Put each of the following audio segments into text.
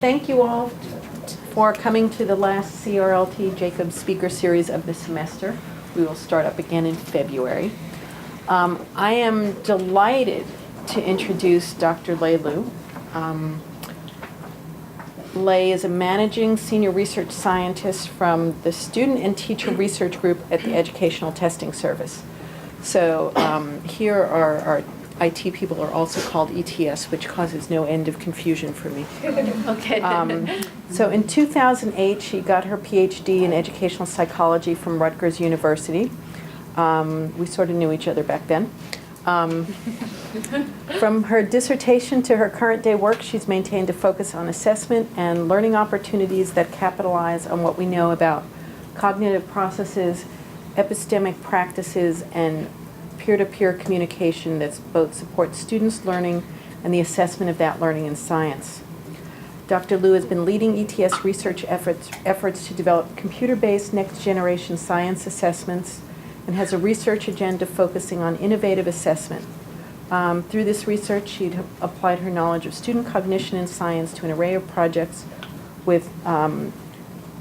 Thank you all for coming to the last CRLT Jacob Speaker Series of the semester. We will start up again in February. I am delighted to introduce Dr. Lei Liu. Lei is a managing senior research scientist from the Student and Teacher Research Group at the Educational Testing Service. So here our IT people are also called ETS, which causes no end of confusion for me. Okay. So in 2008, she got her PhD in educational psychology from Rutgers University. We sort of knew each other back then. From her dissertation to her current day work, she's maintained a focus on assessment and learning opportunities that capitalize on what we know about cognitive processes, epistemic practices, and peer-to-peer communication that both supports students' learning and the assessment of that learning in science. Dr. Liu has been leading ETS research efforts to develop computer-based next-generation science assessments and has a research agenda focusing on innovative assessment. Through this research, she applied her knowledge of student cognition in science to an array of projects with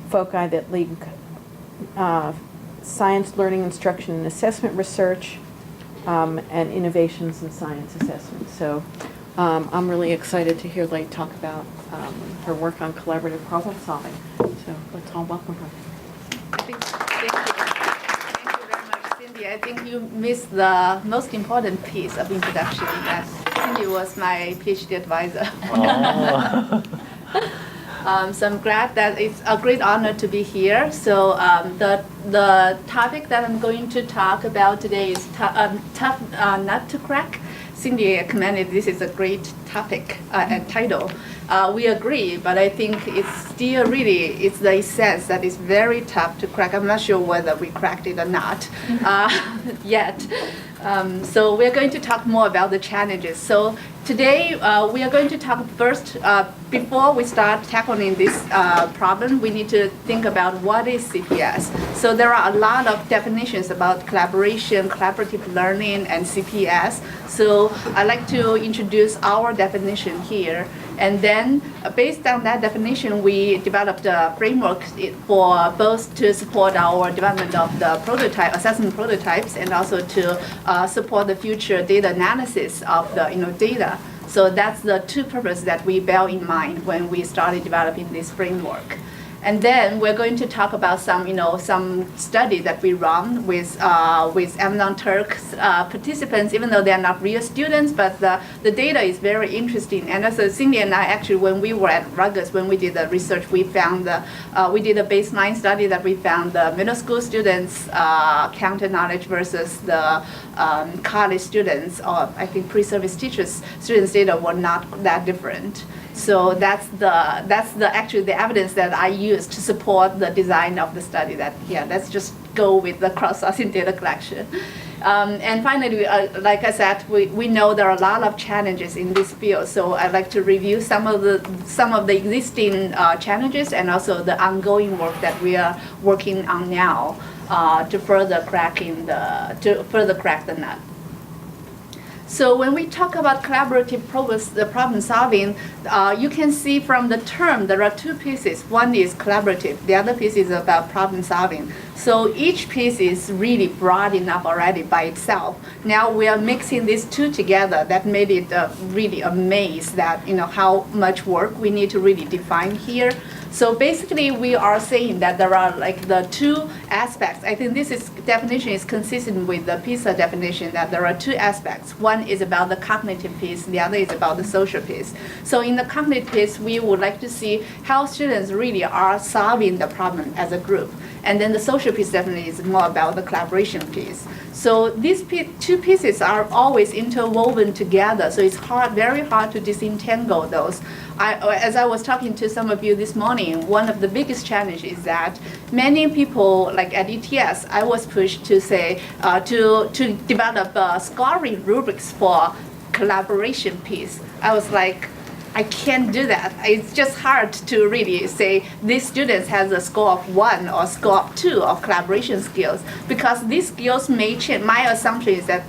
foci that lead science learning, instruction, and assessment research, and innovations in science assessment. So I'm really excited to hear Lei talk about her work on collaborative problem solving. So let's all welcome her. Thank you very much, Cindy. I think you missed the most important piece of introduction, that Cindy was my PhD advisor. Oh. So I'm glad that it's a great honor to be here. So the topic that I'm going to talk about today is tough nut to crack. Cindy commented this is a great topic and title. We agree, but I think it's still it's the essence that is very tough to crack. I'm not sure whether we cracked it or not yet. So we're going to talk more about the challenges. So today we are going to talk first, before we start tackling this problem, we need to think about what is CPS. So there are a lot of definitions about collaboration, collaborative learning, and CPS. So I'd like to introduce our definition here. And then based on that definition, we developed a framework for both to support our development of the assessment prototypes, and also to support the future data analysis of the data. So that's the two purposes that we bear in mind when we started developing this framework. And then we're going to talk about some study that we run with Amnon Turk participants, even though they are not real students, but the data is very interesting. And also Cindy and I actually, when we were at Rutgers, when we did the research, we found we did a baseline study that we found the middle school students counter knowledge versus the college students, or I think pre-service teachers students' data were not that different. So that's actually the evidence that I used to support the design of the study. That let's just go with the cross-sourcing data collection. And finally, like I said, we know there are a lot of challenges in this field. So I'd like to review some of the existing challenges and also the ongoing work that we are working on now to further crack the nut. So when we talk about collaborative problem solving, you can see from the term there are two pieces. One is collaborative, the other piece is about problem solving. So each piece is really broad enough already by itself. Now we are mixing these two together. That made it really a maze that how much work we need to really define here. So basically, we are saying that there are the two aspects. I think definition is consistent with the PISA definition, that there are two aspects. One is about the cognitive piece, the other is about the social piece. So in the cognitive piece, we would like to see how students really are solving the problem as a group. And then the social piece definitely is more about the collaboration piece. So these two pieces are always interwoven together, so it's very hard to disentangle those. As I was talking to some of you this morning, one of the biggest challenges is that many people, like at ETS, I was pushed to say, to develop scoring rubrics for collaboration piece. I was like, I can't do that. It's just hard to really say these students has a score of 1 or score of 2 of collaboration skills, because these skills may change. My assumption is that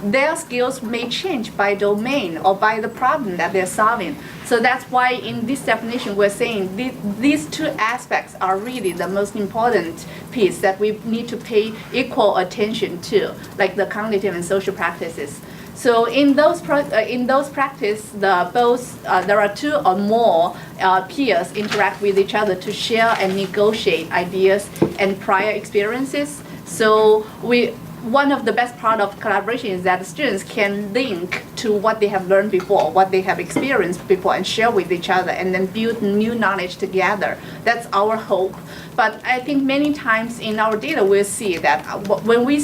their skills may change by domain or by the problem that they're solving. So that's why in this definition we're saying these two aspects are really the most important piece that we need to pay equal attention to, like the cognitive and social practices. So in those practice, there are 2 or more peers interact with each other to share and negotiate ideas and prior experiences. So one of the best part of collaboration is that students can link to what they have learned before, what they have experienced before, and share with each other, and then build new knowledge together. That's our hope. But I think many times in our data we'll see that when we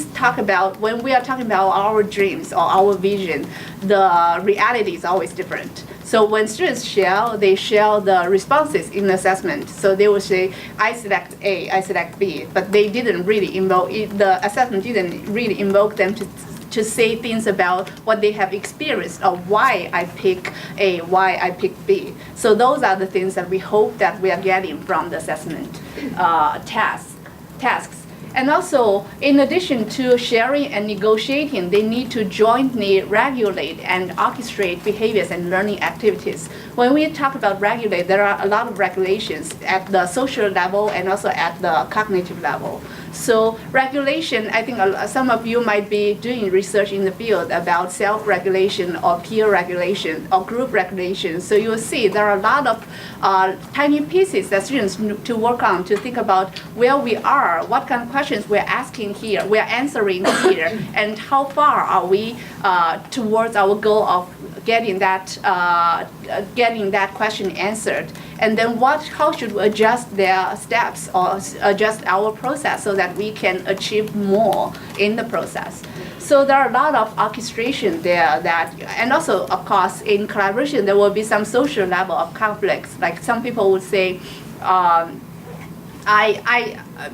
are talking about our dreams or our vision, the reality is always different. So when students share, they share the responses in assessment. So they will say, I select A, I select B, but they didn't really invoke, the assessment didn't really invoke them to say things about what they have experienced or why I pick A, why I pick B. So those are the things that we hope that we are getting from the assessment tasks. And also, in addition to sharing and negotiating, they need to jointly regulate and orchestrate behaviors and learning activities. When we talk about regulate, there are a lot of regulations at the social level and also at the cognitive level. So regulation, I think some of you might be doing research in the field about self-regulation or peer regulation or group regulation. So you will see there are a lot of tiny pieces that students need to work on to think about where we are, what kind of questions we're asking here, we're answering here, and how far are we towards our goal of getting that question answered. And then how should we adjust their steps or adjust our process so that we can achieve more in the process. So there are a lot of orchestration there and also, of course, in collaboration, there will be some social level of conflicts. Like some people would say,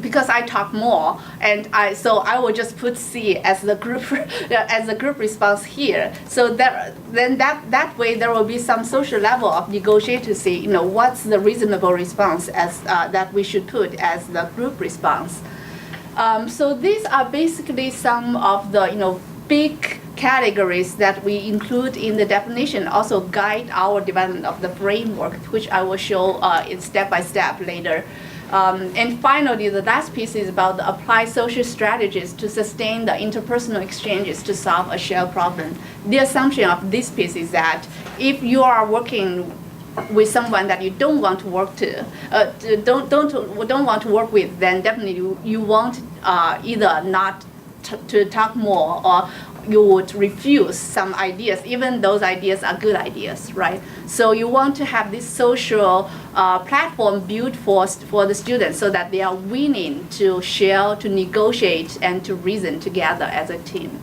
because I talk more, and so I will just put C as the group response here. So that way there will be some social level of negotiation to see, what's the reasonable response as that we should put as the group response. So these are basically some of the big categories that we include in the definition, also guide our development of the framework, which I will show in step by step later. And finally, the last piece is about the apply social strategies to sustain the interpersonal exchanges to solve a shared problem. The assumption of this piece is that if you are working with someone that you don't want to work don't want to work with, then definitely you want either not to talk more, or you would refuse some ideas, even those ideas are good ideas, right? So you want to have this social platform built for the students so that they are willing to share, to negotiate, and to reason together as a team.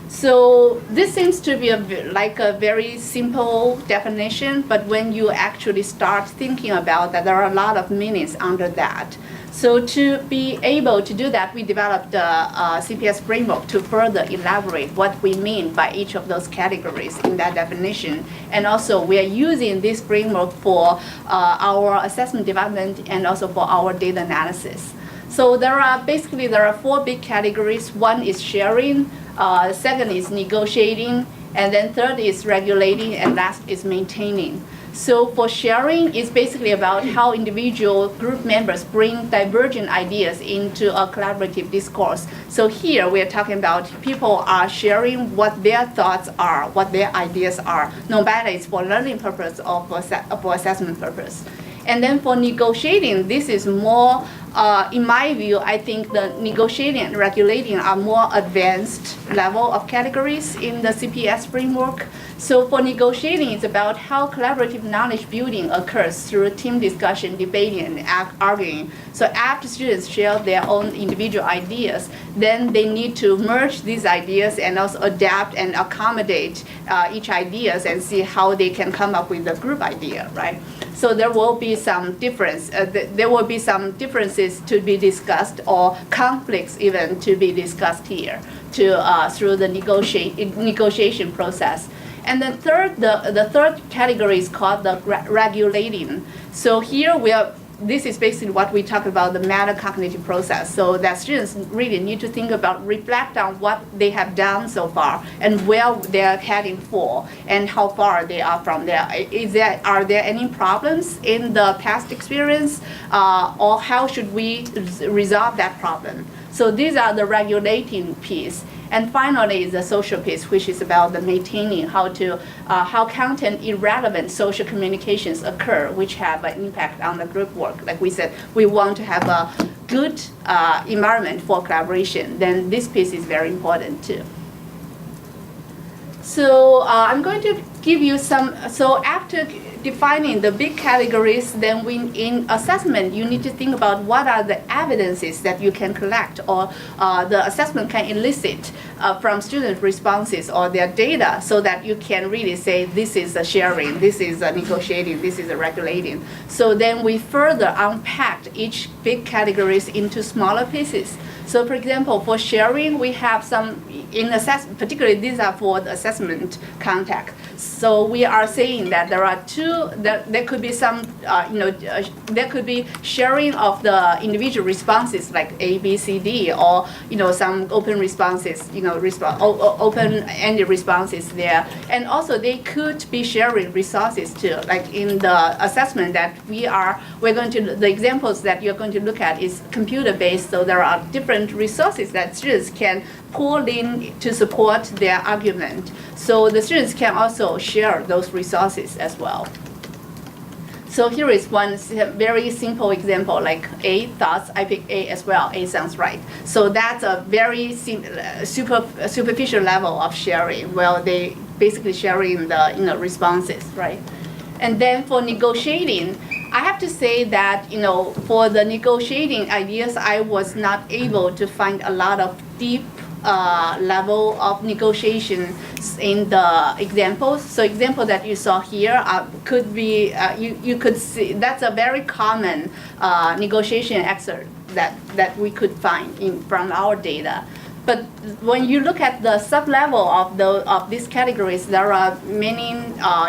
So this seems to be like a very simple definition, but when you actually start thinking about that, there are a lot of meanings under that. So to be able to do that, we developed the CPS framework to further elaborate what we mean by each of those categories in that definition. And also we are using this framework for our assessment development and also for our data analysis. So there are 4 big categories. One is sharing, second is negotiating, and then third is regulating, and last is maintaining. So for sharing, it's basically about how individual group members bring divergent ideas into a collaborative discourse. So here we are talking about people are sharing what their thoughts are, what their ideas are, no matter it's for learning purpose or for assessment purpose. And then for negotiating, this is more, in my view, I think the negotiating and regulating are more advanced level of categories in the CPS framework. So for negotiating, it's about how collaborative knowledge building occurs through team discussion, debating, and arguing. So after students share their own individual ideas, then they need to merge these ideas and also adapt and accommodate each ideas and see how they can come up with a group idea, right? So there will be some difference. There will be some differences to be discussed, or conflicts even to be discussed here through the negotiation process. And then the third category is called the regulating. So here this is basically what we talk about, the metacognitive process. So that students really need to think about, reflect on what they have done so far and where they're heading for and how far they are from there. Are there any problems in the past experience, or how should we resolve that problem? So these are the regulating piece. And finally, the social piece, which is about the maintaining, how content irrelevant social communications occur, which have an impact on the group work. Like we said, we want to have a good environment for collaboration. Then this piece is very important too. So I'm going to give you some, so after defining the big categories, then in assessment, you need to think about what are the evidences that you can collect or the assessment can elicit from student responses or their data, so that you can really say this is a sharing, this is a negotiating, this is a regulating. So then we further unpacked each big categories into smaller pieces. So for example, for sharing, we have some in assessment, particularly these are for the assessment context. So we are saying that there are there could be some, there could be sharing of the individual responses like A, B, C, D, or, some open responses, open-ended responses there. And also they could be sharing resources too, like in the assessment that the examples that you're going to look at is computer-based, so there are different resources that students can pull in to support their argument. So the students can also share those resources as well. So here is one very simple example, like A thoughts, I pick A as well, A sounds right. So that's a very superficial level of sharing, where they basically sharing the responses, right? And then for negotiating, I have to say that, for the negotiating ideas, I was not able to find a lot of deep level of negotiation in the examples. So example that you saw here could be, you could see, that's a very common negotiation excerpt that we could find from our data. But when you look at the sub-level of these categories, there are many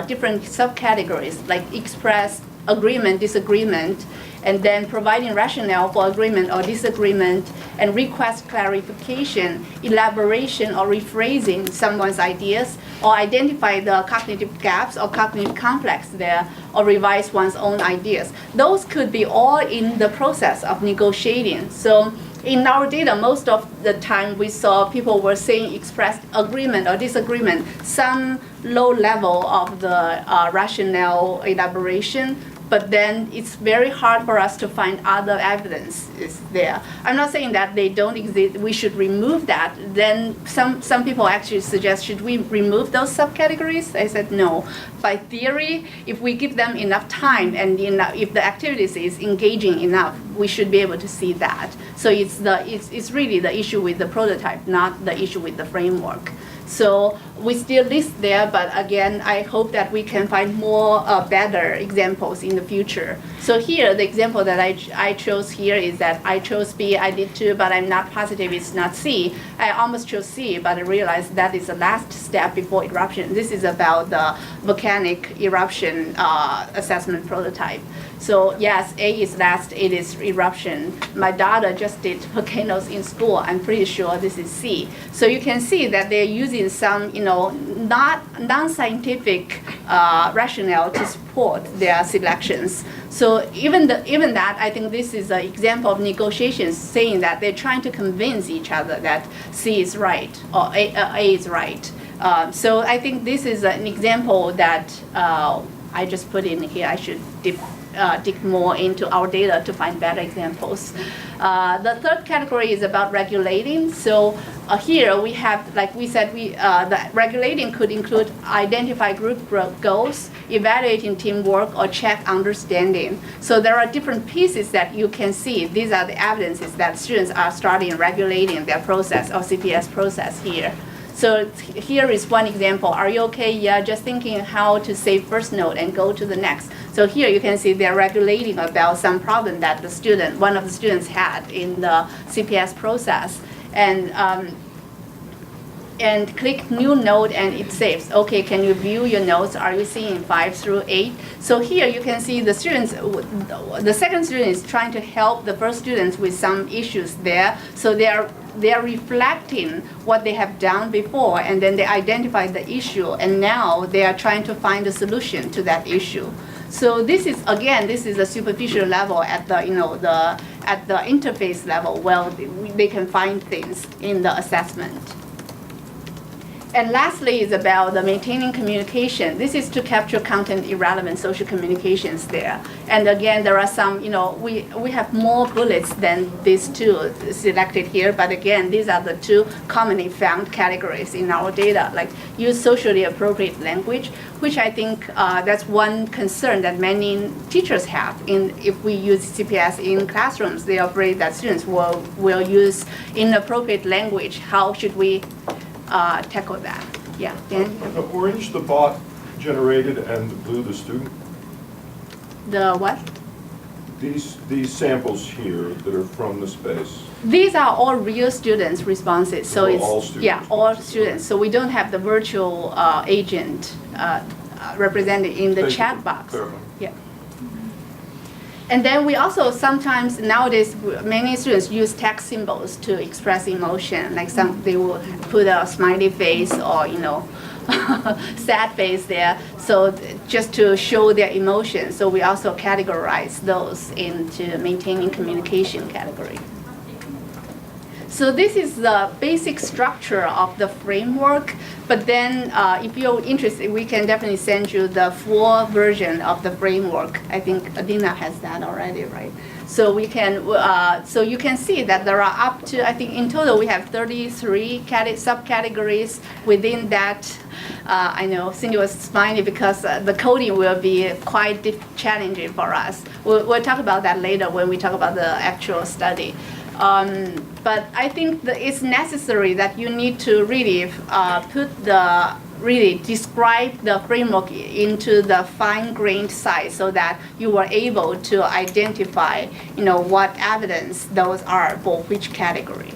different subcategories, like express, agreement, disagreement, and then providing rationale for agreement or disagreement, and request clarification, elaboration or rephrasing someone's ideas, or identify the cognitive gaps or cognitive complex there, or revise one's own ideas. Those could be all in the process of negotiating. So in our data, most of the time we saw people were saying expressed agreement or disagreement, some low level of the rationale elaboration, but then it's very hard for us to find other evidence is there. I'm not saying that they don't exist, we should remove that. Then some people actually suggest, should we remove those subcategories? I said no. By theory, if we give them enough time and if the activities is engaging enough, we should be able to see that. So it's really the issue with the prototype, not the issue with the framework. So we still list there, but again, I hope that we can find more better examples in the future. So here, the example that I chose here is that I chose B, I did too, but I'm not positive it's not C. I almost chose C, but I realized that is the last step before eruption. This is about the volcanic eruption assessment prototype. So yes, A is last, it is eruption. My daughter just did volcanoes in school. I'm pretty sure this is C. So you can see that they're using some, non-scientific rationale to support their selections. So even that, I think this is an example of negotiations, saying that they're trying to convince each other that C is right or A is right. So I think this is an example that I just put in here. I should dig more into our data to find better examples. The third category is about regulating. So here we have, like we said, the regulating could include identify group goals, evaluating teamwork, or check understanding. So there are different pieces that you can see. These are the evidences that students are starting regulating their process or CPS process here. So here is one example. Are you okay? Yeah, just thinking how to say first note and go to the next. So here you can see they're regulating about some problem that one of the students had in the CPS process. And and click new note and it saves. Okay, can you view your notes? Are you seeing 5 through 8? So here you can see the students, the second student is trying to help the first students with some issues there. So they are reflecting what they have done before, and then they identify the issue, and now they are trying to find a solution to that issue. So this is a superficial level at the at the interface level where they can find things in the assessment. And lastly is about the maintaining communication. This is to capture content irrelevant social communications there. And again, there are some, we have more bullets than these two selected here, but again, these are the two commonly found categories in our data, like use socially appropriate language, which I think that's one concern that many teachers have. If we use CPS in classrooms, they are afraid that students will use inappropriate language. How should we tackle that? Yeah, Dan? The orange, the bot generated, and the blue, the student? The what? These samples here that are from the space. These are all real students' responses. So it's all students. Yeah, all students. So we don't have the virtual agent represented in the Thank chat you. box. Clarifying. Yeah. And then we also sometimes, nowadays, many students use text symbols to express emotion. Like they will put a smiley face or, sad face there. So just to show their emotion. So we also categorize those into maintaining communication category. So this is the basic structure of the framework, but then if you're interested, we can definitely send you the full version of the framework. I think Adina has that already, right? So we can, so you can see that there are up to, I think in total we have 33 subcategories within that. I know Cindy was smiling because the coding will be quite challenging for us. We'll talk about that later when we talk about the actual study. But I think that it's necessary that you need to really describe the framework into the fine-grained size so that you were able to identify, what evidence those are for which category.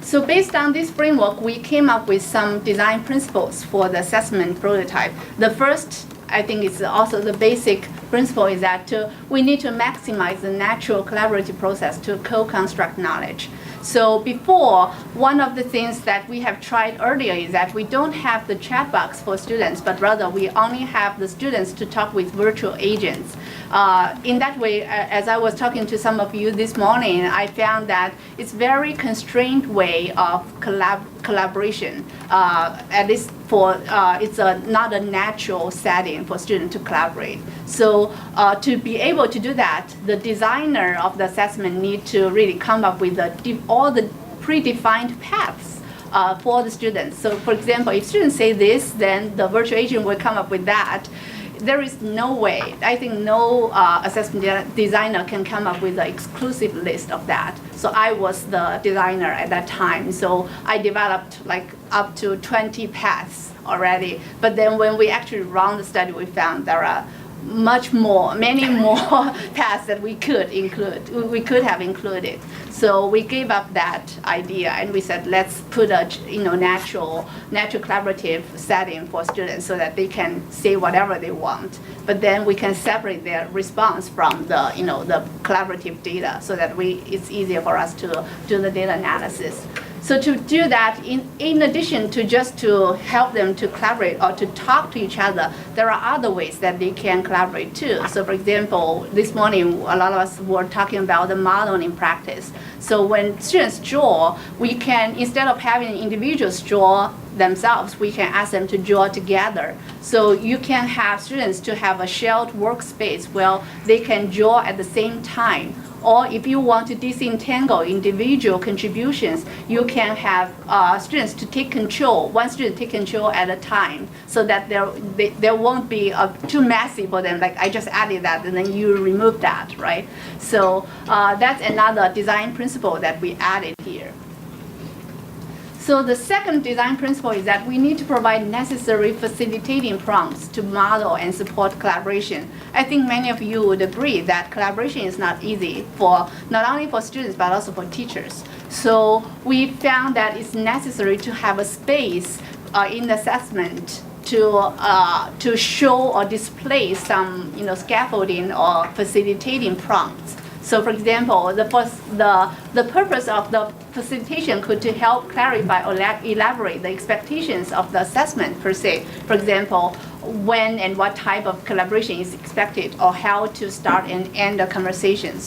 So based on this framework, we came up with some design principles for the assessment prototype. The first, I think, is also the basic principle is that we need to maximize the natural collaborative process to co-construct knowledge. So before, one of the things that we have tried earlier is that we don't have the chat box for students, but rather we only have the students to talk with virtual agents. In that way, as I was talking to some of you this morning, I found that it's very constrained way of collaboration. At least for it's not a natural setting for students to collaborate. So to be able to do that, the designer of the assessment need to really come up with all the predefined paths for the students. So for example, if students say this, then the virtual agent will come up with that. There is no way, I think no assessment designer can come up with an exclusive list of that. So I was the designer at that time. So I developed like up to 20 paths already. But then when we actually run the study, we found there are many more paths that we could have included. So we gave up that idea and we said, let's put a natural collaborative setting for students so that they can say whatever they want. But then we can separate their response from the the collaborative data so that it's easier for us to do the data analysis. So to do that, in addition to just to help them to collaborate or to talk to each other, there are other ways that they can collaborate too. So for example, this morning, a lot of us were talking about the modeling practice. So when students draw, we can, instead of having individuals draw themselves, we can ask them to draw together. So you can have students to have a shared workspace where they can draw at the same time. Or if you want to disentangle individual contributions, you can have students to take control, one student take control at a time, so that there won't be too messy for them, like I just added that and then you remove that, right? So that's another design principle that we added here. So the second design principle is that we need to provide necessary facilitating prompts to model and support collaboration. I think many of you would agree that collaboration is not easy for not only for students but also for teachers. So we found that it's necessary to have a space in the assessment to show or display some scaffolding or facilitating prompts. So for example, the purpose of the facilitation could to help clarify or elaborate the expectations of the assessment per se. For example, when and what type of collaboration is expected, or how to start and end a conversation.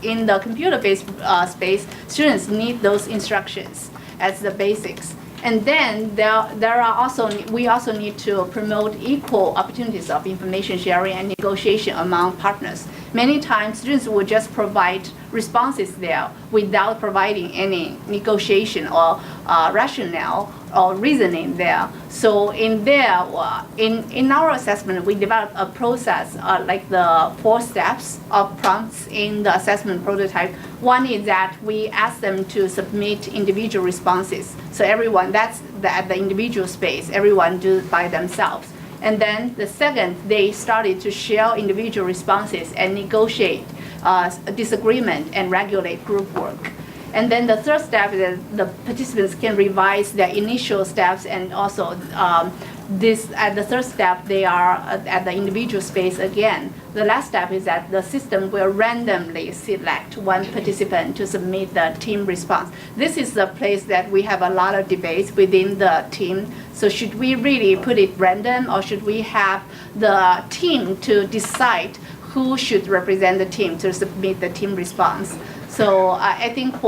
In the computer-based space, students need those instructions as the basics. And then we also need to promote equal opportunities of information sharing and negotiation among partners. Many times, students will just provide responses there without providing any negotiation or rationale or reasoning there. So in our assessment, we developed a process like the 4 steps of prompts in the assessment prototype. One is that we ask them to submit individual responses. So everyone, that's at the individual space, everyone do it by themselves. And then the second, they started to share individual responses and negotiate disagreement and regulate group work. And then the third step is that the participants can revise their initial steps, and also at the third step, they are at the individual space again. The last step is that the system will randomly select one participant to submit the team response. This is the place that we have a lot of debates within the team. So should we really put it random, or should we have the team to decide who should represent the team to submit the team response? So I think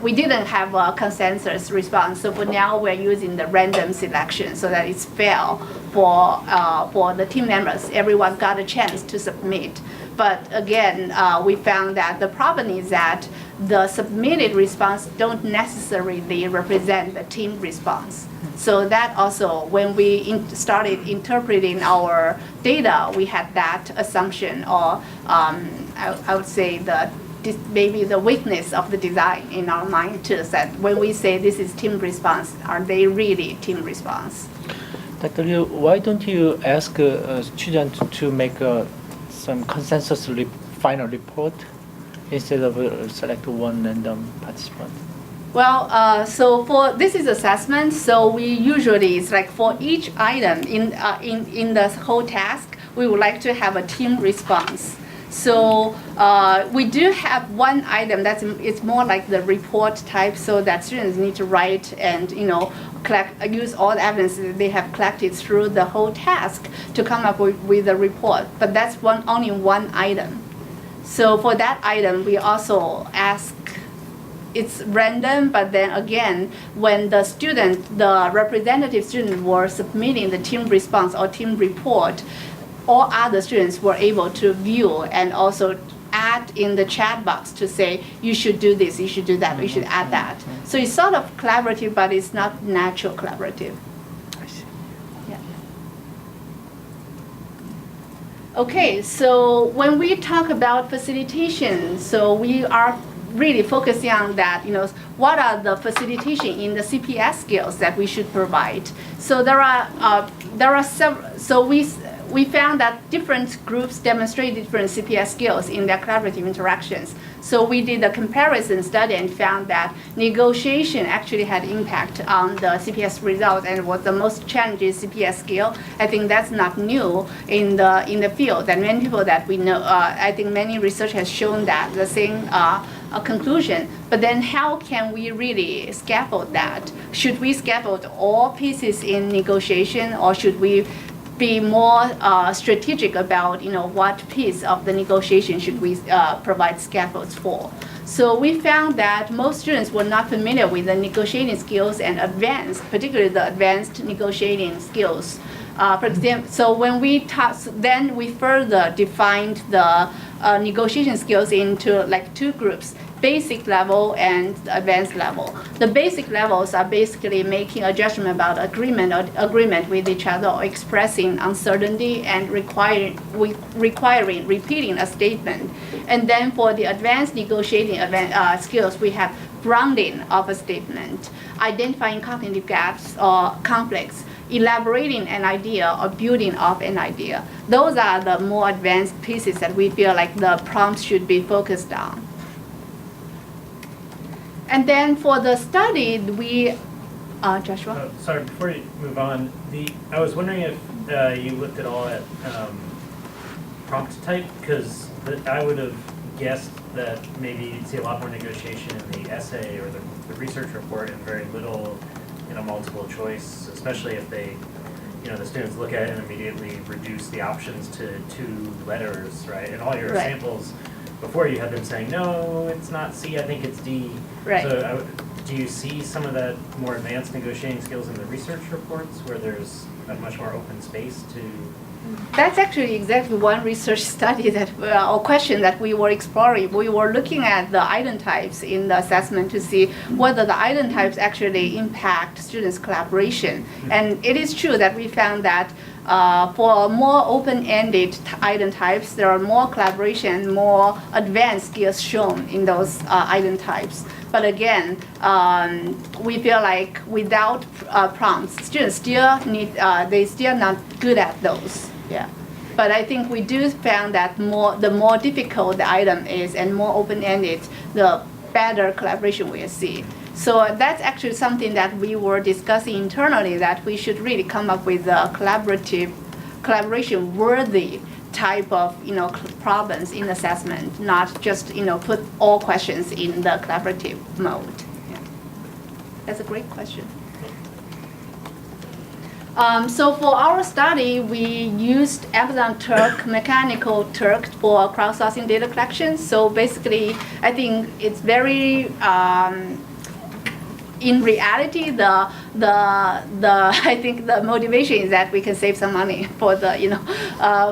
we didn't have a consensus response. So for now, we're using the random selection so that it's fair for the team members. Everyone got a chance to submit. But again, we found that the problem is that the submitted response don't necessarily represent the team response. So that also, when we started interpreting our data, we had that assumption, or I would say maybe the weakness of the design in our mind too, that when we say this is team response, are they really team response? Dr. Liu, why don't you ask students to make some consensus final report instead of select one random participant? Well, so this is assessment. So we usually, it's like for each item in the whole task, we would like to have a team response. So we do have one item it's more like the report type, so that students need to write and use all the evidence that they have collected through the whole task to come up with a report. But that's only one item. So for that item, we also ask. It's random, but then again, when the representative student were submitting the team response or team report, all other students were able to view and also add in the chat box to say, you should do this, you should do that, you should add that. So it's sort of collaborative, but it's not natural collaborative. I see. Yeah. Okay, so when we talk about facilitation, so we are really focusing on that, what are the facilitation in the CPS skills that we should provide. So there are several, so we found that different groups demonstrate different CPS skills in their collaborative interactions. So we did a comparison study and found that negotiation actually had impact on the CPS results and was the most challenging CPS skill. I think that's not new in the field, and many people that we know, I think many research has shown that the same conclusion. But then how can we really scaffold that? Should we scaffold all pieces in negotiation, or should we be more strategic about what piece of the negotiation should we provide scaffolds for? So we found that most students were not familiar with the negotiating skills and particularly the advanced negotiating skills. For example, so when we then we further defined the negotiation skills into like 2 groups: basic level and advanced level. The basic levels are basically making a judgment about agreement with each other, or expressing uncertainty and requiring repeating a statement. And then for the advanced negotiating skills, we have grounding of a statement, identifying cognitive gaps or conflicts, elaborating an idea or building up an idea. Those are the more advanced pieces that we feel like the prompts should be focused on. And then for the study, we, Joshua? Sorry, before you move on, I was wondering if you looked at all at prompt type, because I would have guessed that maybe you'd see a lot more negotiation in the essay or the research report and very little in a multiple choice, especially if they, the students look at it and immediately reduce the options to 2 letters, right? And all your Right. samples, before you had them saying, no, it's not C, I think it's D. Right. So do you see some of that more advanced negotiating skills in the research reports where there's a much more open space to? That's actually exactly one research study that, or question that we were exploring. We were looking at the item types in the assessment to see whether the item types actually impact students' collaboration. And it is true that we found that for more open-ended item types, there are more collaboration, more advanced skills shown in those item types. But again, we feel like without prompts, students still need, they still not good at those. Yeah. But I think we do found that the more difficult the item is and more open-ended, the better collaboration we see. So that's actually something that we were discussing internally, that we should really come up with a collaboration-worthy type of problems in assessment, not just put all questions in the collaborative mode. Yeah. That's a great question. So for our study, we used Amazon Turk, mechanical Turk for crowdsourcing data collection. So basically, I think it's very in reality, I think the motivation is that we can save some money for the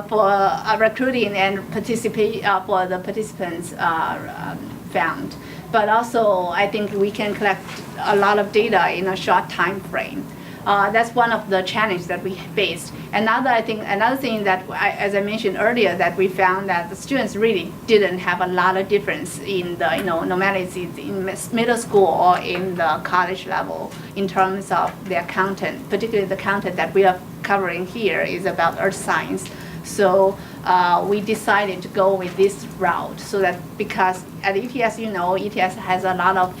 for recruiting and participate for the participants found. But also, I think we can collect a lot of data in a short time frame. That's one of the challenges that we faced. Another thing that, as I mentioned earlier, that we found that the students really didn't have a lot of difference in the normalities in middle school or in the college level in terms of their content. Particularly the content that we are covering here is about earth science. So we decided to go with this route, so that because at ETS, ETS has a lot of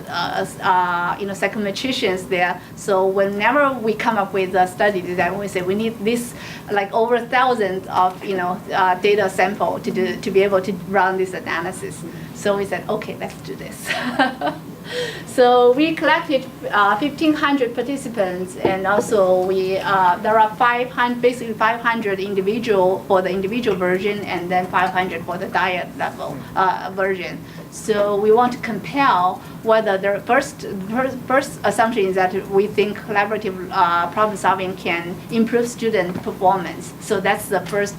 psychometricians there. So whenever we come up with a study design, we say we need this, like over 1,000 of data sample to be able to run this analysis. So we said, okay, let's do this. So we collected 1,500 participants, and also there are 500 individual for the individual version, and then 500 for the dyad level version. So we want to compare whether the first assumption is that we think collaborative problem solving can improve student performance. So that's the first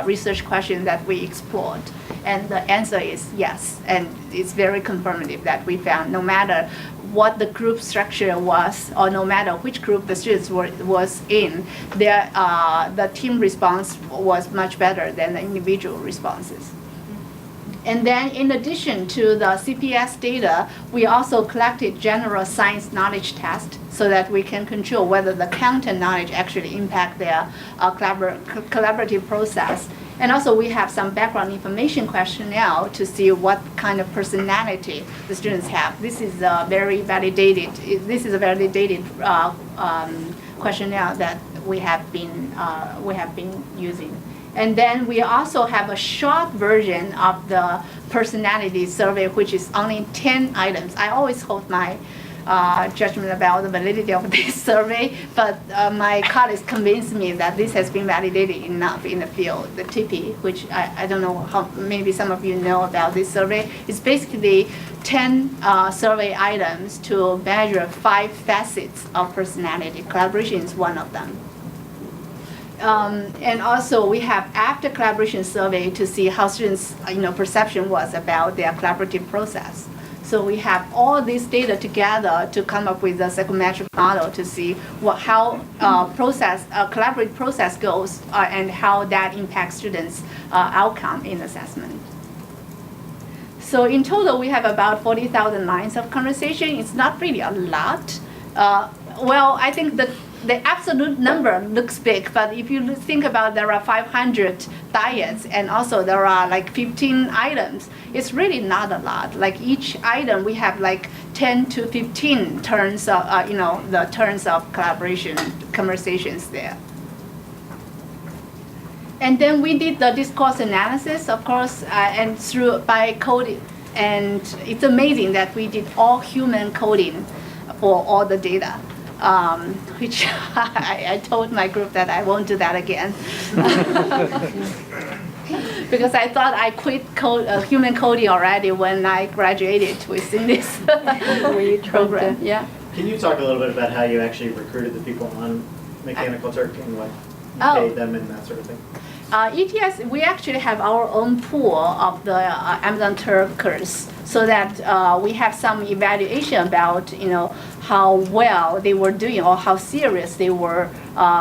research question that we explored. And the answer is yes, and it's very confirmative that we found no matter what the group structure was, or no matter which group the students was in, the team response was much better than the individual responses. And then in addition to the CPS data, we also collected general science knowledge test so that we can control whether the content knowledge actually impact their collaborative process. And also we have some background information questionnaire to see what kind of personality the students have. This is a very validated questionnaire that we have been using. And then we also have a short version of the personality survey, which is only 10 items. I always hold my judgment about the validity of this survey, but my colleagues convinced me that this has been validated enough in the field. The TP, which I don't know how, maybe some of you know about this survey, it's basically 10 survey items to measure 5 facets of personality. Collaboration is one of them. And also we have after collaboration survey to see how students' perception was about their collaborative process. So we have all this data together to come up with a psychometric model to see how collaborative process goes and how that impacts students' outcome in assessment. So in total, we have about 40,000 lines of conversation. It's not really a lot. Well, I think the absolute number looks big, but if you think about there are 500 dyads and also there are like 15 items, it's really not a lot. Like each item, we have like 10 to 15 turns of, the turns of collaboration conversations there. And then we did the discourse analysis, of course, and by coding. And it's amazing that we did all human coding for all the data, which I told my group that I won't do that again. Because I thought I quit human coding already when I graduated within this program. Yeah. Can you talk a little bit about how you actually recruited the people on Mechanical Turk and what you Oh. paid them and that sort of thing? ETS, we actually have our own pool of the Amazon Turkers, so that we have some evaluation about how well they were doing or how serious they were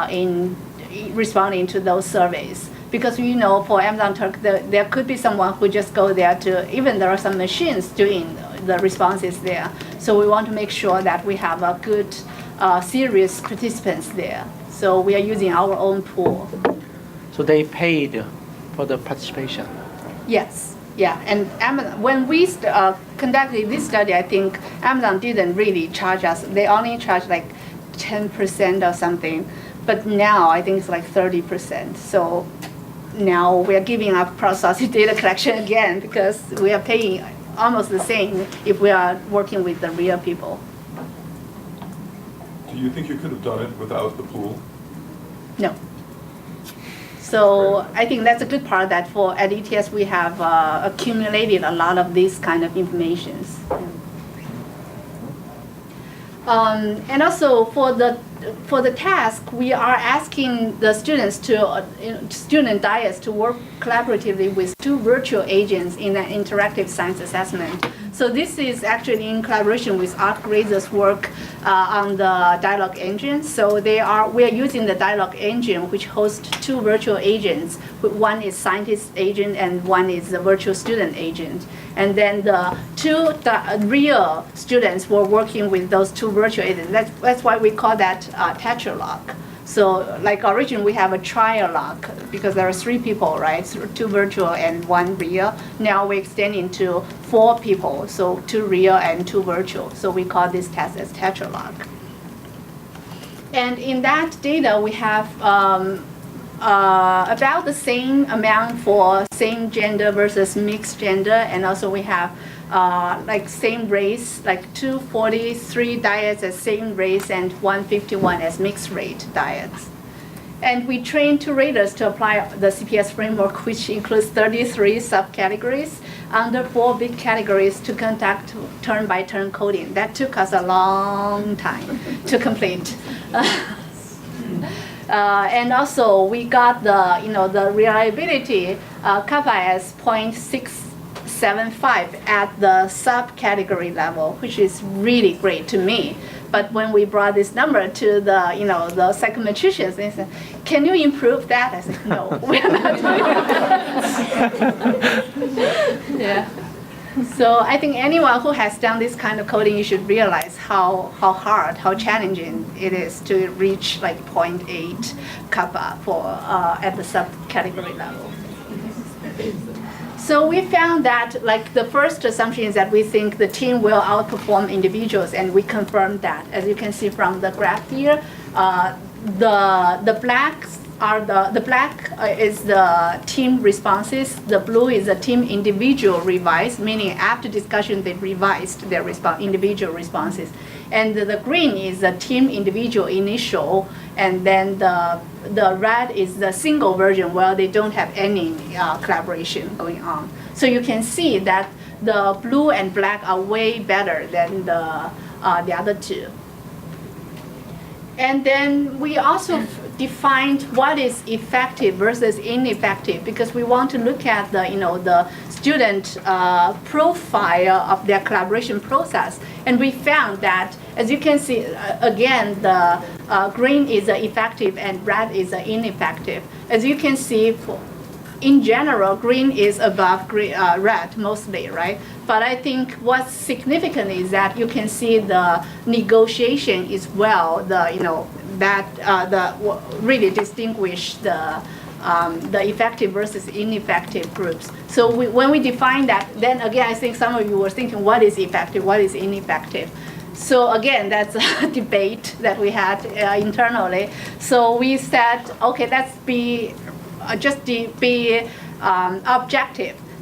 in responding to those surveys. Because for Amazon Turk, there could be someone who just go there even there are some machines doing the responses there. So we want to make sure that we have a good, serious participants there. So we are using our own pool. So they paid for the participation. Yes, yeah, and Amazon, when we conducted this study, I think Amazon didn't really charge us. They only charged like 10% or something, but now I think it's like 30%. So now we are giving up processing data collection again because we are paying almost the same if we are working with the real people. Do you think you could have done it without the pool? No. So I think that's a good part that at ETS we have accumulated a lot of these kind of informations. And also for the task, we are asking the students student dyads to work collaboratively with 2 virtual agents in an interactive science assessment. So this is actually in collaboration with ArcGrazer's work on the dialogue engine. So we are using the dialogue engine, which hosts 2 virtual agents. One is scientist agent and one is the virtual student agent. And then the 2 real students were working with those 2 virtual agents. That's why we call that tetralogue. So like originally we have a trialogue because there are 3 people, right? So 2 virtual and 1 real. Now we're extending to 4 people, so 2 real and 2 virtual. So we call this test as tetralogue. And in that data we have about the same amount for same gender versus mixed gender, and also we have like same race, like 243 dyads as same race and 151 as mixed rate dyads. And we trained 2 raters to apply the CPS framework, which includes 33 subcategories under 4 big categories to conduct turn-by-turn coding. That took us a long time to complete. And also we got the reliability kappa as 0.675 at the subcategory level, which is really great to me. But when we brought this number to the the psychometricians, they said, "Can you improve that?" I said, "No, we're not doing that." Yeah. So I think anyone who has done this kind of coding, you should realize how hard, how challenging it is to reach like 0.8 kappa at the subcategory level. So we found that like the first assumption is that we think the team will outperform individuals, and we confirmed that. As you can see from the graph here, the blacks are the black is the team responses. The blue is the team individual revised, meaning after discussion they revised their individual responses, and the green is the team individual initial, and then the red is the single version where they don't have any collaboration going on. So you can see that the blue and black are way better than the other 2. And then we also defined what is effective versus ineffective, because we want to look at the student profile of their collaboration process. And we found that, as you can see, again, the green is effective and red is ineffective. As you can see, in general, green is above red mostly, right? But I think what's significant is that you can see the negotiation is well, really distinguish the effective versus ineffective groups. So when we define that, then again, I think some of you were thinking, what is effective, what is ineffective? So again, that's a debate that we had internally. So we said, okay, let's be objective.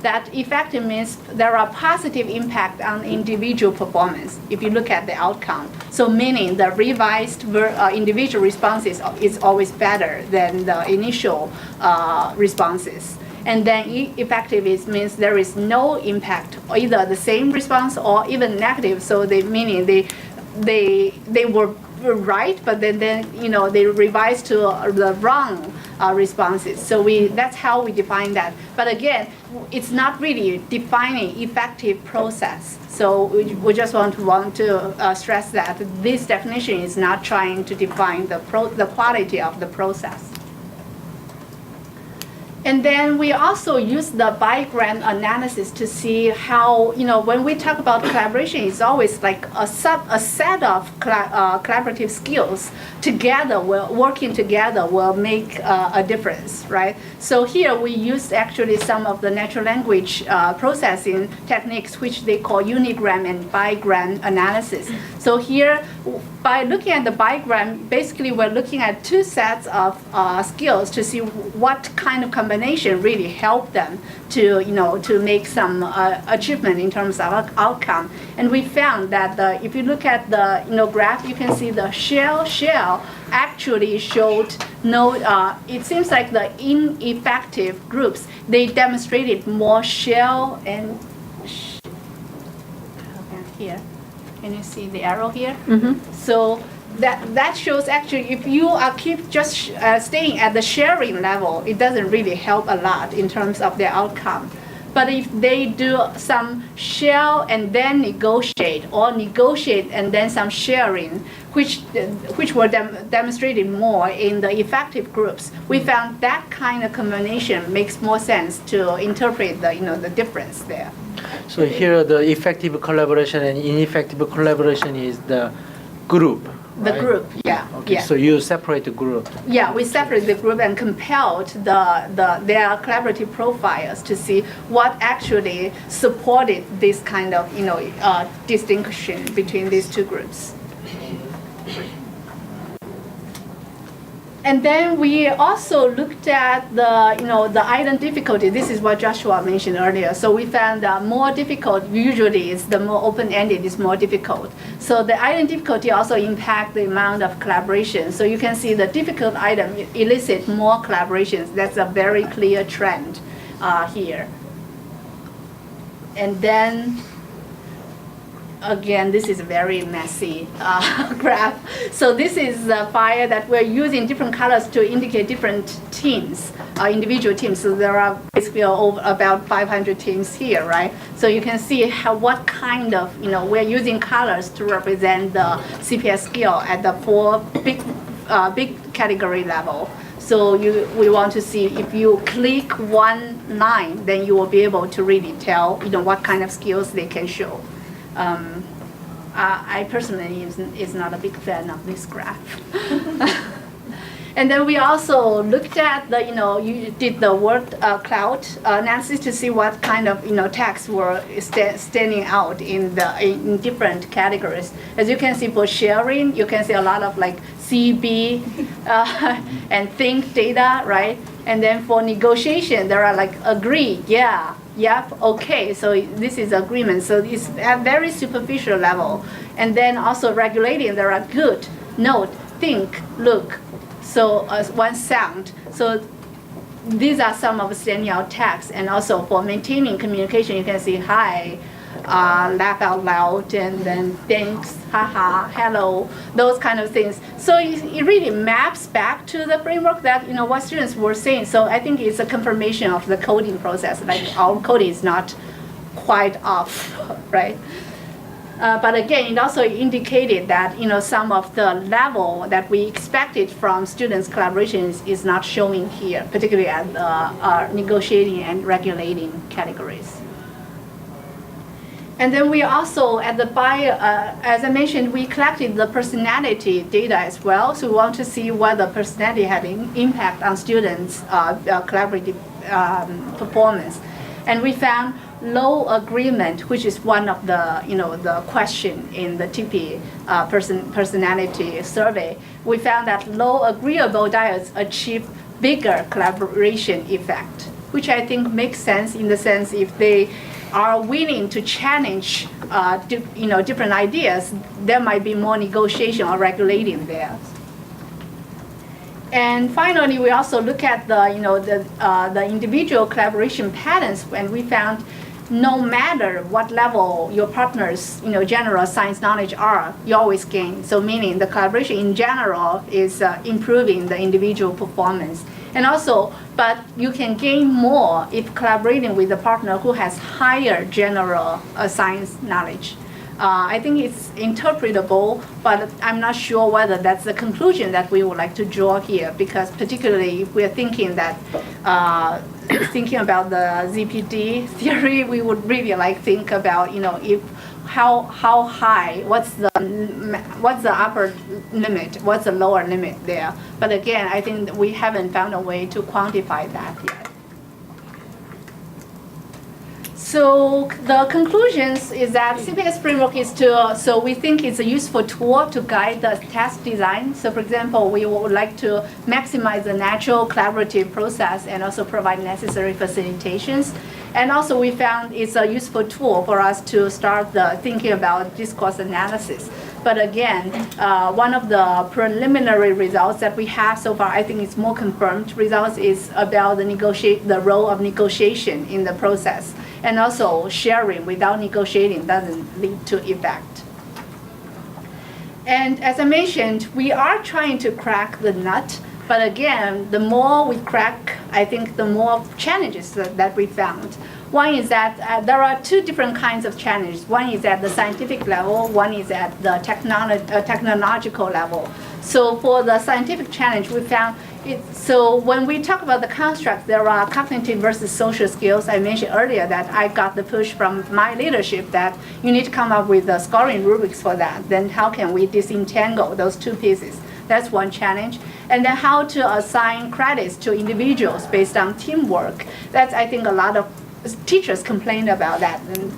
That effective means there are positive impact on individual performance if you look at the outcome. So meaning the revised individual responses is always better than the initial responses. And then effective means there is no impact, or either the same response or even negative. So meaning they were right, but then they revised to the wrong responses. So that's how we define that. But again, it's not really defining effective process. So we just want to stress that this definition is not trying to define the quality of the process. And then we also use the bi-grant analysis to see how, when we talk about collaboration, it's always like a set of collaborative skills together, working together will make a difference, right? So here we used actually some of the natural language processing techniques, which they call unigram and bi-grant analysis. So here, by looking at the bi-grant, basically we're looking at two sets of skills to see what kind of combination really help them to make some achievement in terms of outcome. And we found that if you look at the graph, you can see the shell actually showed it seems like the ineffective groups, they demonstrated more shell and here. Can you see the arrow here? Mm-hmm. So that shows actually if you keep just staying at the sharing level, it doesn't really help a lot in terms of their outcome. But if they do some share and then negotiate, or negotiate and then some sharing, which were demonstrated more in the effective groups, we found that kind of combination makes more sense to interpret the difference there. So here the effective collaboration and ineffective collaboration is the group. The right? group, yeah. Okay, yeah. so you separate the group. Yeah, we separate the group and compared their collaborative profiles to see what actually supported this kind of distinction between these two groups. And then we also looked at the item difficulty. This is what Joshua mentioned earlier. So we found that more difficult usually is the more open-ended is more difficult. So the item difficulty also impact the amount of collaboration. So you can see the difficult item elicit more collaborations. That's a very clear trend here. And then again, this is a very messy graph. So this is the fire that we're using different colors to indicate different teams, individual teams. So there are basically about 500 teams here, right? So you can see what kind of, we're using colors to represent the CPS skill at the four big category level. So we want to see if you click one line, then you will be able to really tell, what kind of skills they can show. I personally is not a big fan of this graph. And then we also looked at you did the word cloud analysis to see what kind of tags were standing out in different categories. As you can see, for sharing, you can see a lot of like CB and think data, right? And then for negotiation, there are like agree, yeah. Yep, okay, so this is agreement. So it's at very superficial level. And then also regulating, there are good, note, think, look. So one sound. So these are some of the standing out tags. And also for maintaining communication, you can see hi, laugh out loud, and then thanks, haha, hello, those kind of things. So it really maps back to the framework that what students were saying. So I think it's a confirmation of the coding process. Like our coding is not quite off, right? But again, it also indicated that some of the level that we expected from students' collaboration is not showing here, particularly at negotiating and regulating categories. And then we also, at the as I mentioned, we collected the personality data as well. So we want to see whether personality had an impact on students' collaborative performance. And we found low agreement, which is one of the the question in the TP personality survey. We found that low agreeable dyads achieve bigger collaboration effect, which I think makes sense in the sense if they are willing to challenge different ideas, there might be more negotiation or regulating there. And finally, we also look at the individual collaboration patterns, and we found no matter what level your partner's general science knowledge are, you always gain. So meaning the collaboration in general is improving the individual performance. And also, but you can gain more if collaborating with a partner who has higher general science knowledge. I think it's interpretable, but I'm not sure whether that's the conclusion that we would like to draw here, because particularly if we're thinking that thinking about the ZPD theory, we would really think about if how high, what's the upper limit, what's the lower limit there. But again, I think that we haven't found a way to quantify that yet. So the conclusions is that CPS framework is so we think it's a useful tool to guide the test design. So for example, we would like to maximize the natural collaborative process and also provide necessary facilitations. And also we found it's a useful tool for us to start thinking about discourse analysis. But again, one of the preliminary results that we have so far, I think it's more confirmed results, is about the role of negotiation in the process. And also sharing without negotiating doesn't lead to effect. And as I mentioned, we are trying to crack the nut. But again, the more we crack, I think the more challenges that we found. One is that there are two different kinds of challenges. One is at the scientific level, one is at the technological level. So for the scientific challenge, we found so when we talk about the construct, there are cognitive versus social skills. I mentioned earlier that I got the push from my leadership that you need to come up with the scoring rubrics for that. Then how can we disentangle those two pieces? That's one challenge. And then how to assign credits to individuals based on teamwork. That's, I think, a lot of teachers complain about that. And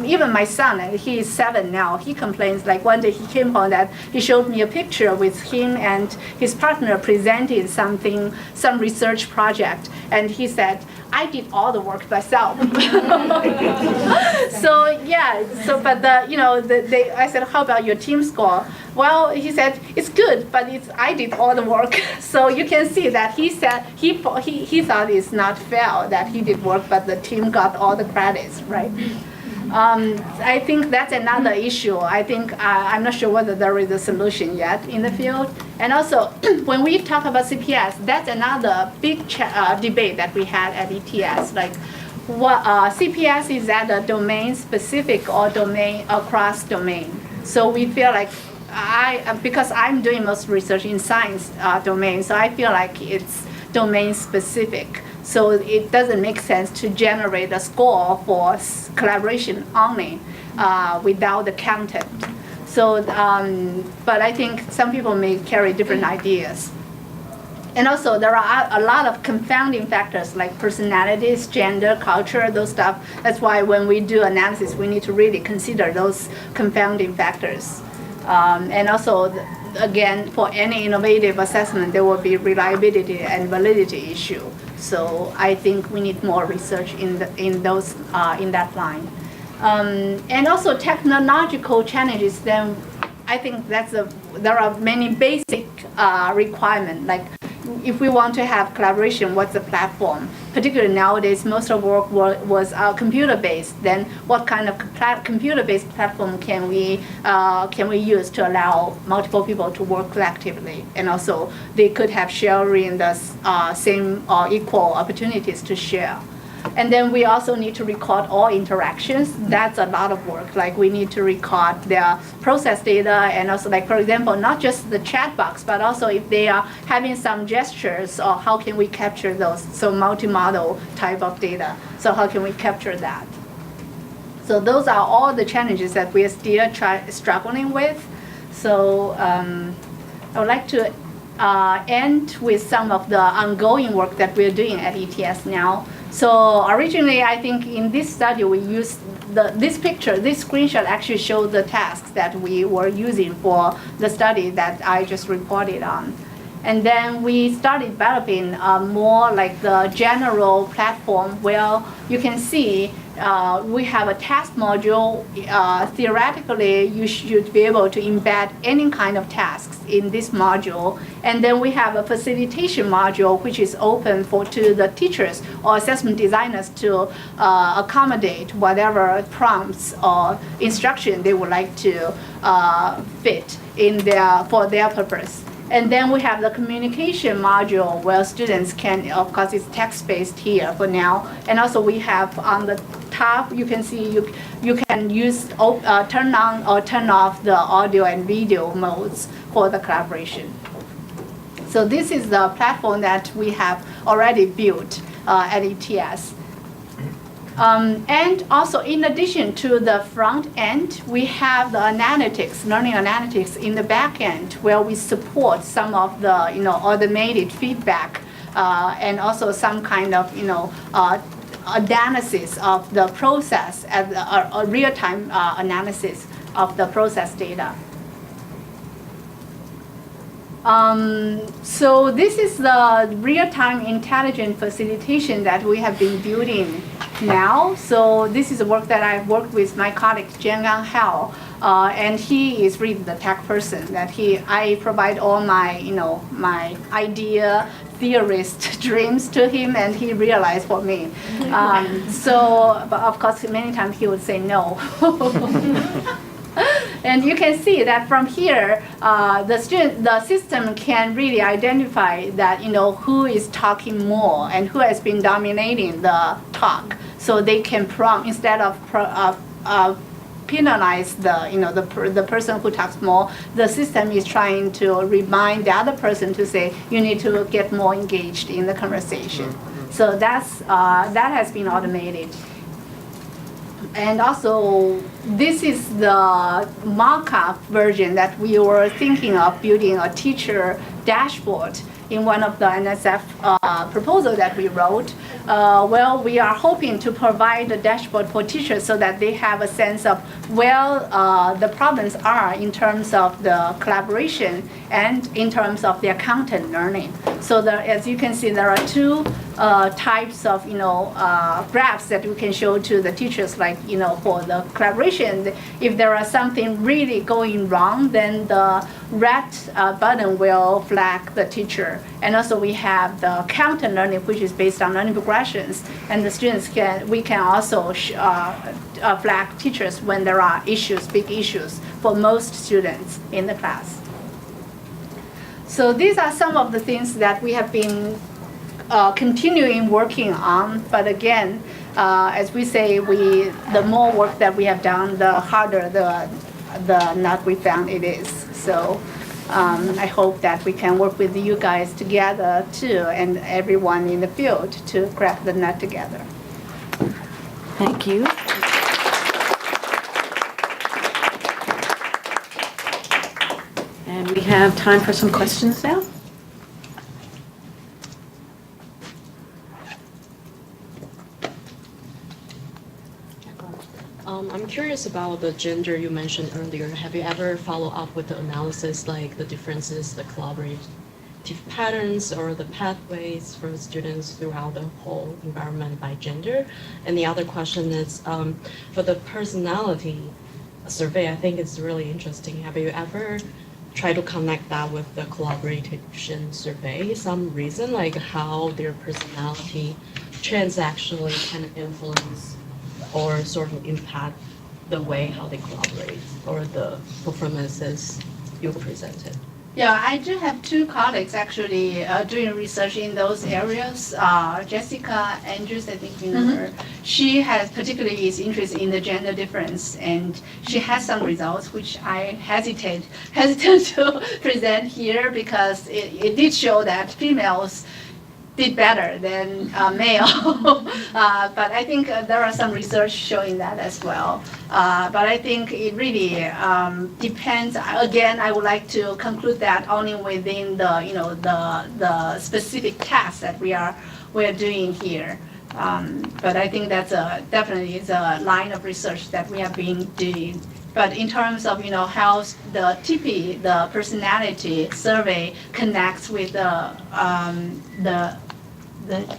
even my son, he is 7 now, he complains, one day he came home that he showed me a picture with him and his partner presenting some research project, and he said, I did all the work myself. But I said, how about your team score? Well, he said, it's good, but I did all the work. So you can see that he said he thought it's not fair that he did work, but the team got all the credits, right? I think that's another issue. I think I'm not sure whether there is a solution yet in the field. And also, when we talk about CPS, that's another big debate that we had at ETS. CPS is that a domain specific or domain across domain. So we feel like because I'm doing most research in science domain, so I feel like it's domain specific. So it doesn't make sense to generate a score for collaboration only without the content. So, but I think some people may carry different ideas. And also there are a lot of confounding factors like personalities, gender, culture, those stuff. That's why when we do analysis, we need to really consider those confounding factors. And also, again, for any innovative assessment, there will be reliability and validity issue. So I think we need more research in that line. And also technological challenges. Then I think there are many basic requirements. Like if we want to have collaboration, what's the platform? Particularly nowadays, most of work was computer-based. Then what kind of computer-based platform can we use to allow multiple people to work collectively? And also, they could have sharing the same or equal opportunities to share. And then we also need to record all interactions. That's a lot of work. Like we need to record their process data, and also like, for example, not just the chat box, but also if they are having some gestures, or how can we capture those? So multimodal type of data. So how can we capture that? So those are all the challenges that we are still struggling with. So I would like to end with some of the ongoing work that we're doing at ETS now. So originally, I think in this study, we used this picture, this screenshot actually showed the tasks that we were using for the study that I just reported on. And then we started developing more like the general platform where you can see we have a task module. Theoretically, you should be able to embed any kind of tasks in this module. And then we have a facilitation module, which is open to the teachers or assessment designers to accommodate whatever prompts or instruction they would like to fit in for their purpose. And then we have the communication module where students can, of course, it's text-based here for now. And also we have on the top, you can see you can use turn on or turn off the audio and video modes for the collaboration. So this is the platform that we have already built at ETS. And also, in addition to the front end, we have the analytics, learning analytics in the back end, where we support some of the automated feedback and also some kind of analysis of the process, a real-time analysis of the process data. So this is the real-time intelligent facilitation that we have been building now. So this is the work that I've worked with my colleague Jiangang Hao, and he is really the tech person. I provide all my my idea theorist dreams to him, and he realized for me. But of course, many times he would say no. And you can see that from here, the system can really identify that who is talking more and who has been dominating the talk, so they can prompt instead of penalize the person who talks more. The system is trying to remind the other person to say you need to get more engaged in the conversation. So that has been automated. And also, this is the Mockup version that we were thinking of building a teacher dashboard in one of the NSF proposals that we wrote. Well, we are hoping to provide a dashboard for teachers so that they have a sense of where the problems are in terms of the collaboration and in terms of their content learning. So as you can see, there are two types of graphs that we can show to the teachers, like for the collaboration. If there is something really going wrong, then the red button will flag the teacher. And also we have the content learning, which is based on learning progressions, and the students we can also flag teachers when there are issues, big issues for most students in the class. So these are some of the things that we have been continuing working on. But again, as we say, the more work that we have done, the harder the nut we found it is. So I hope that we can work with you guys together too, and everyone in the field to crack the nut together. Thank you. And we have time for some questions now. I'm curious about the gender you mentioned earlier. Have you ever followed up with the analysis, like the differences, the collaborative patterns, or the pathways for students throughout the whole environment by gender? And the other question is, for the personality survey, I think it's really interesting. Have you ever tried to connect that with the collaboration survey? Some reason, like how their personality traits actually kind of influence or sort of impact the way how they collaborate or the performances you presented? Yeah, I do have two colleagues actually doing research in those areas. Jessica Andrews, I think you know her. She has particularly is interested in the gender difference, and she has some results which I hesitate to present here because it did show that females did better than male. But I think there are some research showing that as well. But I think it really depends. Again, I would like to conclude that only within the the specific tasks that we're doing here. But I think that's definitely is a line of research that we have been doing. But in terms of how the TP, the personality survey, connects with the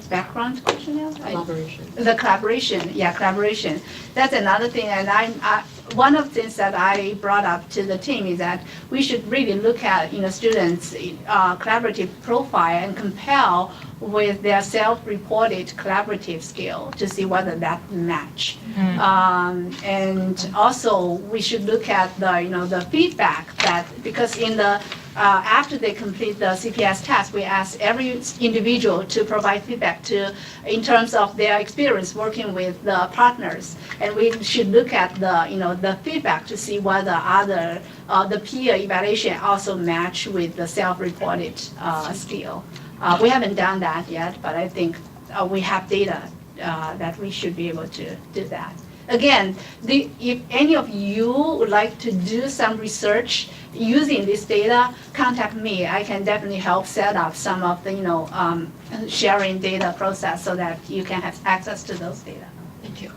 background questionnaire? Collaboration. The collaboration, yeah, collaboration. That's another thing, and one of the things that I brought up to the team is that we should really look at students' collaborative profile and compare with their self-reported collaborative skill to see whether that match. And also we should look at the feedback that, because in the after they complete the CPS test, we ask every individual to provide feedback in terms of their experience working with the partners, and we should look at the feedback to see whether the peer evaluation also match with the self-reported skill. We haven't done that yet, but I think we have data that we should be able to do that. Again, if any of you would like to do some research using this data, contact me. I can definitely help set up some of the sharing data process so that you can have access to those data. Thank you.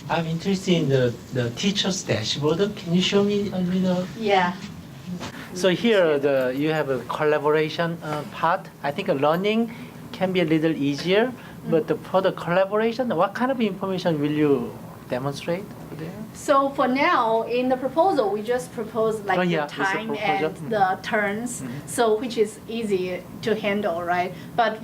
I'm interested in the teacher's dashboard. Can you show me a little? Yeah. So here you have a collaboration part. I think learning can be a little easier, but for the collaboration, what kind of information will you demonstrate there? So for now, in the proposal, we just propose like yeah, the it's a time proposal. and the turns, so which is easy to handle, right? But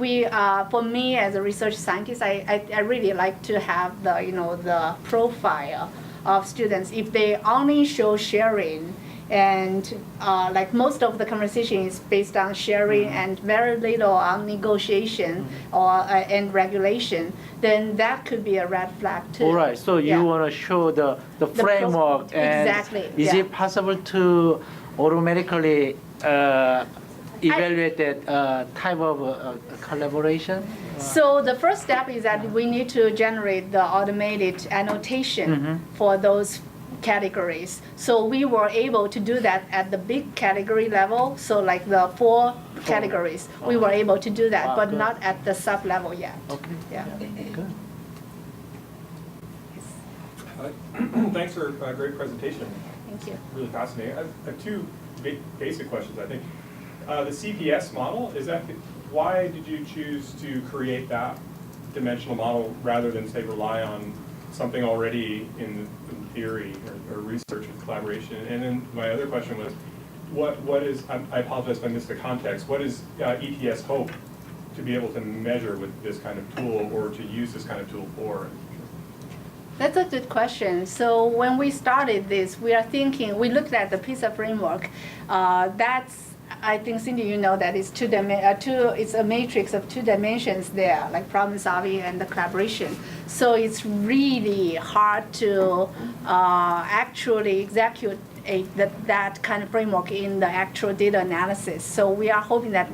for me as a research scientist, I really like to have the profile of students. If they only show sharing, and like most of the conversation is based on sharing and very little on negotiation and regulation, then that could be a red flag too. All right, so you Yeah. want to show the framework, and Exactly, is yeah. it possible to automatically evaluate that type of collaboration? So the first step is that we need to generate the automated annotation for those categories. So we were able to do that at the big category level. So like the four categories, we were able to do that, but good. not at the sub level yet. Okay. Yeah. Good. Thanks for a great presentation. Thank you. Really fascinating. I have two basic questions, I think. The CPS model, why did you choose to create that dimensional model rather than, say, rely on something already in theory or research with collaboration? And then my other question was, what is, I apologize if I missed the context, what is EPS hope to be able to measure with this kind of tool or to use this kind of tool for? That's a good question. So when we started this, we looked at the PISA framework. I think, Cindy, you know that it's it's a matrix of 2 dimensions there, like problem solving and the collaboration. So it's really hard to actually execute that kind of framework in the actual data analysis. So we are hoping that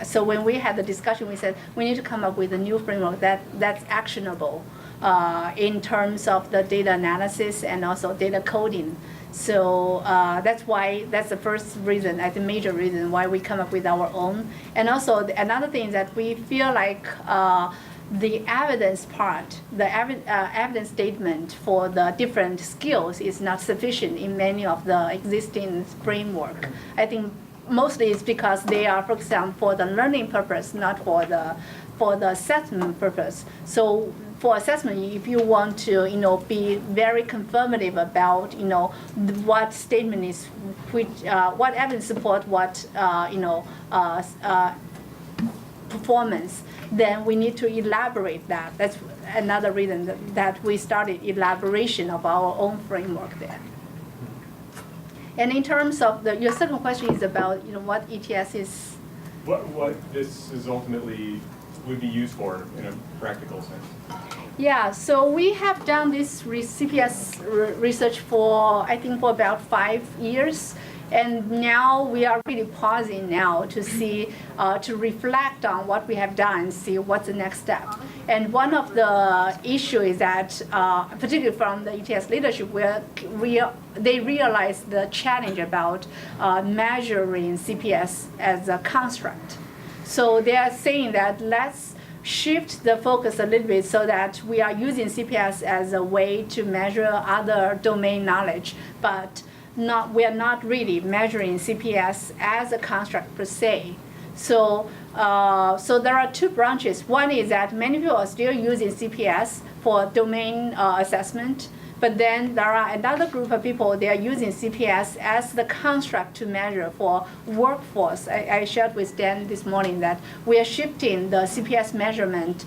so when we had the discussion, we said we need to come up with a new framework that's actionable in terms of the data analysis and also data coding. So that's the first reason, the major reason why we come up with our own. And also another thing is that we feel like the evidence part, the evidence statement for the different skills is not sufficient in many of the existing framework. I think mostly it's because they are, for example, for the learning purpose, not for the assessment purpose. So for assessment, if you want to, be very confirmative about, what statement is, what evidence support what, performance, then we need to elaborate that. That's another reason that we started elaboration of our own framework there. And in terms of your second question is about what ETS is. What this is ultimately would be used for in a practical sense. Yeah, so we have done this CPS research for, I think, for about 5 years. And now we are really pausing now to see, to reflect on what we have done, see what's the next step. And one of the issues is that, particularly from the ETS leadership, they realize the challenge about measuring CPS as a construct. So they are saying that let's shift the focus a little bit so that we are using CPS as a way to measure other domain knowledge, but we are not really measuring CPS as a construct per se. So there are two branches. One is that many people are still using CPS for domain assessment, but then there are another group of people, they are using CPS as the construct to measure for workforce. I shared with Dan this morning that we are shifting the CPS measurement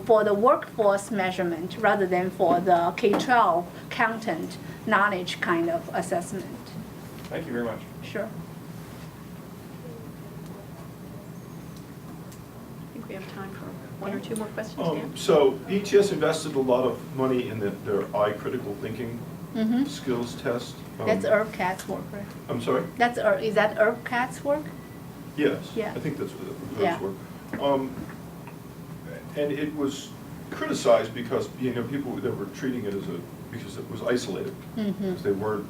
for the workforce measurement rather than for the K-12 content knowledge kind of assessment. Thank you very much. Sure. I think we have time for one or two more questions, Dan. So ETS invested a lot of money in their critical thinking skills test. That's EPCAL's work, right? I'm sorry? Is that EPCAL's work? Yes. Yeah. I think that's what Yeah. those were. And it was criticized because, people that were treating it because it was isolated. Because they weren't,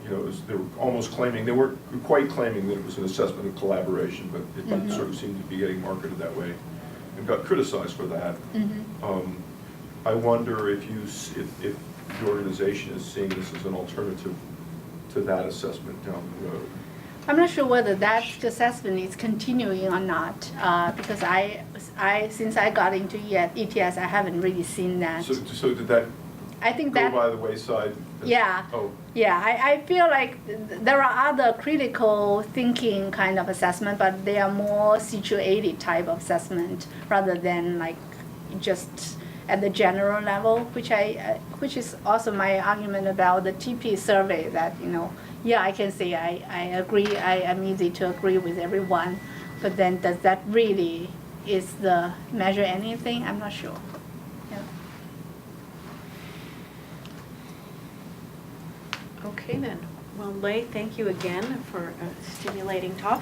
they were almost claiming, they weren't quite claiming that it was an assessment of collaboration, but it sort of seemed to be getting marketed that way and got criticized for that. I wonder if the organization is seeing this as an alternative to that assessment down the road. I'm not sure whether that assessment is continuing or not, because since I got into ETS, I haven't really seen that. So did that I think go that, by the wayside? yeah. Oh, Yeah, I feel like there are other critical thinking kind of assessment, but they are more situated type of assessment rather than like just at the general level, which is also my argument about the TP survey that, yeah, I can say I agree, I am easy to agree with everyone, but then does that really measure anything? I'm not sure. Yeah. Okay then. Well, Lei, thank you again for a stimulating talk.